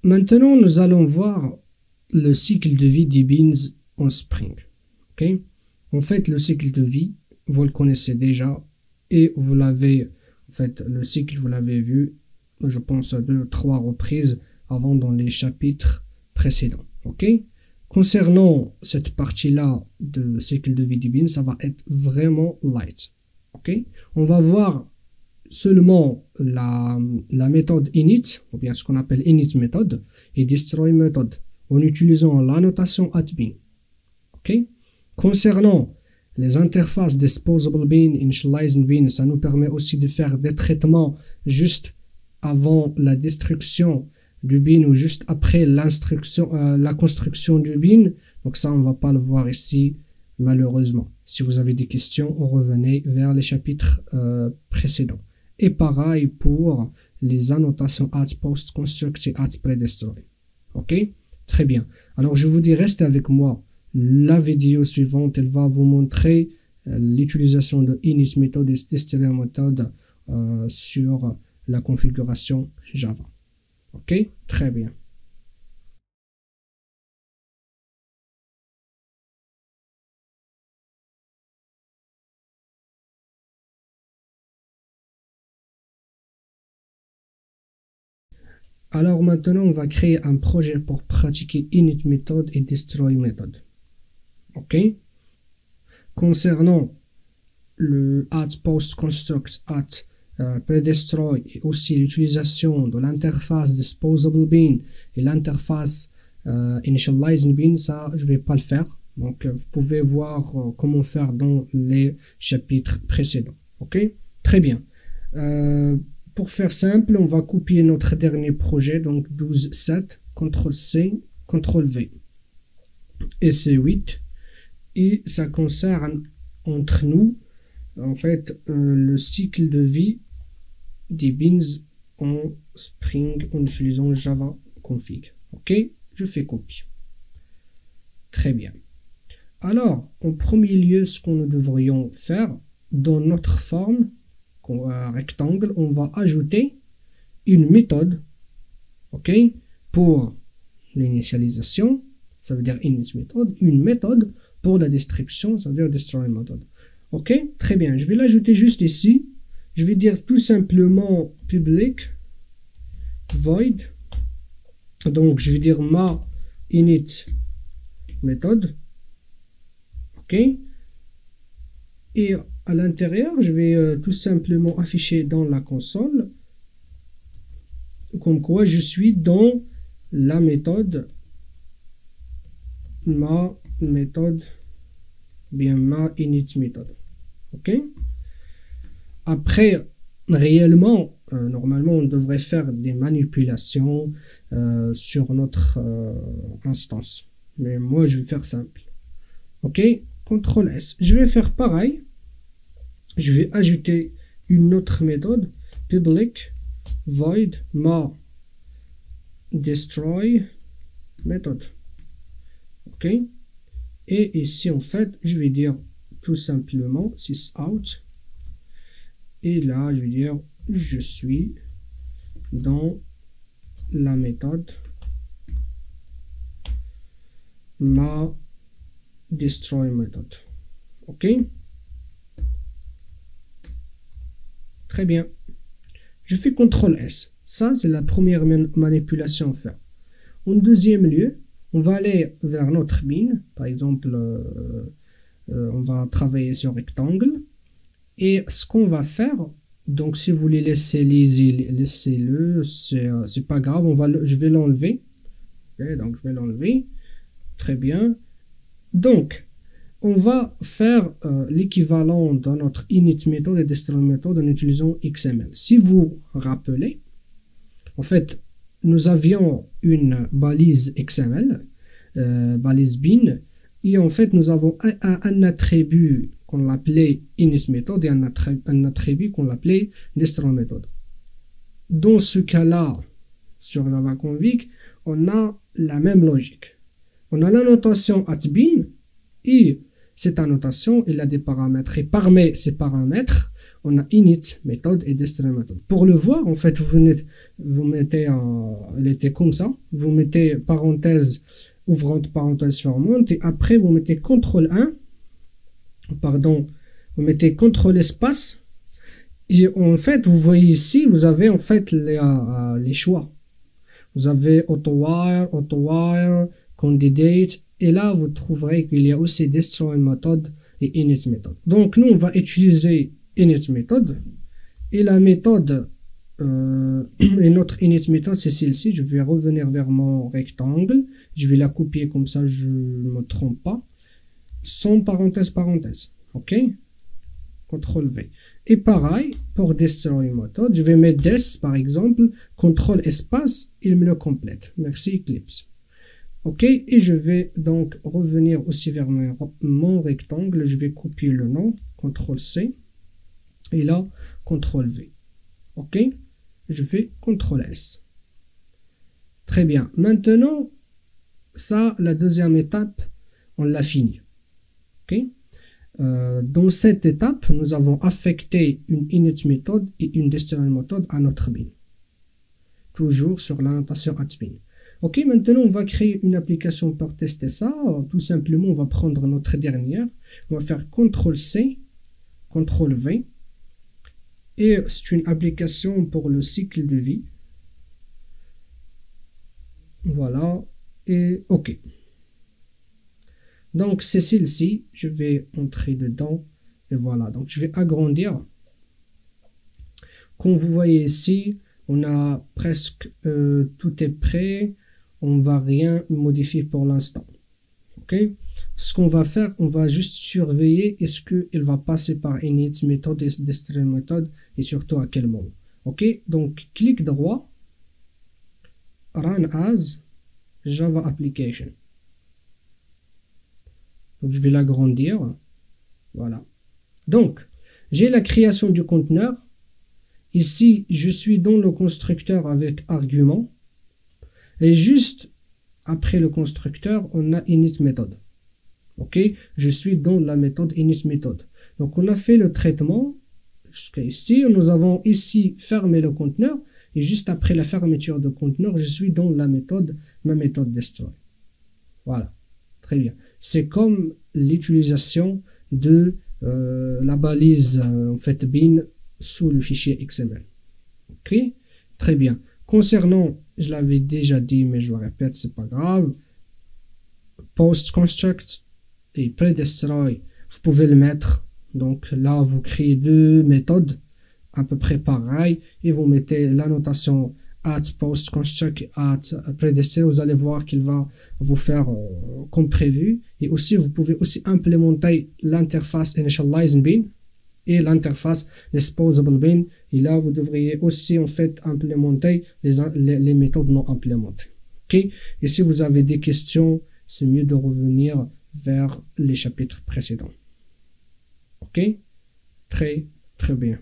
Maintenant, nous allons voir le cycle de vie des beans en Spring. Ok? En fait, le cycle de vie, vous le connaissez déjà et vous l'avez, en fait, le cycle, vous l'avez vu, je pense, à 2 ou 3 reprises avant dans les chapitres précédents. Ok? Concernant cette partie-là de cycle de vie des beans, ça va être vraiment light. Ok? On va voir seulement la méthode init, ou bien ce qu'on appelle init méthode, et destroy méthode, en utilisant la notation @bin. Ok? Concernant les interfaces disposable bin, initializing bin, ça nous permet aussi de faire des traitements juste avant la destruction du bin ou juste après la construction du bin. Donc ça, on va pas le voir ici, malheureusement. Si vous avez des questions, revenez vers les chapitres précédents. Et pareil pour les annotations @post construct et @predestroy. Ok? Très bien. Alors je vous dis, restez avec moi. La vidéo suivante, elle va vous montrer l'utilisation de init method et destroy method sur la configuration Java. Ok? Très bien. Alors maintenant, on va créer un projet pour pratiquer init method et destroy method. Ok? Concernant le @post construct @predestroy et aussi l'utilisation de l'interface disposable bin et l'interface initializing bin, ça je vais pas le faire. Donc vous pouvez voir comment faire dans les chapitres précédents. Ok? Très bien. Pour faire simple, on va copier notre dernier projet, donc 12.7, CTRL-C, CTRL-V et C8, et ça concerne entre nous en fait le cycle de vie des beans en Spring en utilisant Java config. Ok, je fais copie. Très bien. Alors, en premier lieu, ce que nous devrions faire dans notre forme rectangle, on va ajouter une méthode, ok, pour l'initialisation, ça veut dire init method, une méthode pour la destruction, ça veut dire destroy method. Ok, très bien, je vais l'ajouter juste ici. Je vais dire tout simplement public void. Donc je vais dire ma init méthode. Ok, et à l'intérieur, je vais tout simplement afficher dans la console comme quoi je suis dans la méthode ma méthode, bien ma init méthode. Ok, après réellement normalement on devrait faire des manipulations sur notre instance, mais moi je vais faire simple. Ok, CTRL S, je vais faire pareil. Je vais ajouter une autre méthode, public void ma destroy méthode. Ok, et ici en fait je vais dire tout simplement sysout, et là je vais dire je suis dans la méthode ma destroy méthode. Ok, très bien. Je fais CTRL S. Ça, c'est la première manipulation à faire. En deuxième lieu, on va aller vers notre bin. Par exemple, on va travailler sur rectangle. Et ce qu'on va faire, donc si vous voulez laisser laissez-le, c'est pas grave, je vais l'enlever. Okay, donc je vais l'enlever. Très bien. Donc, on va faire l'équivalent de notre init méthode et destroy méthode en utilisant XML. Si vous rappelez, en fait, nous avions une balise XML, balise bin, et en fait, nous avons un attribut qu'on l'appelait init méthode et un attribut qu'on l'appelait destroy méthode. Dans ce cas-là, sur Java Config, on a la même logique. On a la notation @bin, et cette annotation, il a des paramètres. Et parmi ces paramètres, on a init méthode et destroy méthode. Pour le voir, en fait, vous mettez elle était comme ça, vous mettez parenthèse ouvrante, parenthèse fermante, et après vous mettez CTRL 1, pardon, vous mettez CTRL espace, et en fait, vous voyez ici, vous avez en fait les choix. Vous avez AutoWire, Candidate, et là, vous trouverez qu'il y a aussi Destroy Method et Init Method. Donc, nous, on va utiliser Init Method, et la méthode, et notre Init Method, c'est celle-ci. Je vais revenir vers mon rectangle, je vais la copier comme ça, je ne me trompe pas, sans parenthèse, ok? CTRL V. Et pareil, pour Destroy Method, je vais mettre des, par exemple, CTRL espace, il me le complète. Merci Eclipse. Ok, et je vais donc revenir aussi vers mon rectangle, je vais copier le nom, CTRL C, et là, CTRL V. Ok, je fais CTRL S. Très bien. Maintenant, ça, la deuxième étape, on l'a fini. Ok. Dans cette étape, nous avons affecté une init méthode et une destroy méthode à notre bin. Toujours sur la notation @bin. Ok, maintenant on va créer une application pour tester ça. Tout simplement, on va prendre notre dernière. On va faire CTRL C, CTRL V. Et c'est une application pour le cycle de vie. Voilà. Et ok. Donc c'est celle-ci, je vais entrer dedans, et voilà, donc je vais agrandir. Comme vous voyez ici, on a presque tout est prêt, on va rien modifier pour l'instant. Ok, ce qu'on va faire, on va juste surveiller est-ce qu'il va passer par init méthode et destroy méthode, et surtout à quel moment. Ok, donc clic droit, run as Java application. Donc, je vais l'agrandir. Voilà. Donc, j'ai la création du conteneur. Ici, je suis dans le constructeur avec argument. Et juste après le constructeur, on a init méthode. Ok, je suis dans la méthode init méthode. Donc, on a fait le traitement jusqu'à ici. Nous avons ici fermé le conteneur. Et juste après la fermeture de conteneur, je suis dans la méthode, ma méthode destroy. Voilà. Très bien. C'est comme l'utilisation de la balise en fait bin sous le fichier XML. Ok, très bien. Concernant, je l'avais déjà dit, mais je le répète, c'est pas grave. Post construct et predestroy, vous pouvez le mettre. Donc là, vous créez deux méthodes à peu près pareilles et vous mettez la notation post construct et predestroy. Vous allez voir qu'il va vous faire comme prévu. Et aussi, vous pouvez aussi implémenter l'interface initialize bin et l'interface disposable bin. Et là, vous devriez aussi en fait implémenter les méthodes non implémentées. Ok. Et si vous avez des questions, c'est mieux de revenir vers les chapitres précédents. Ok. Très bien.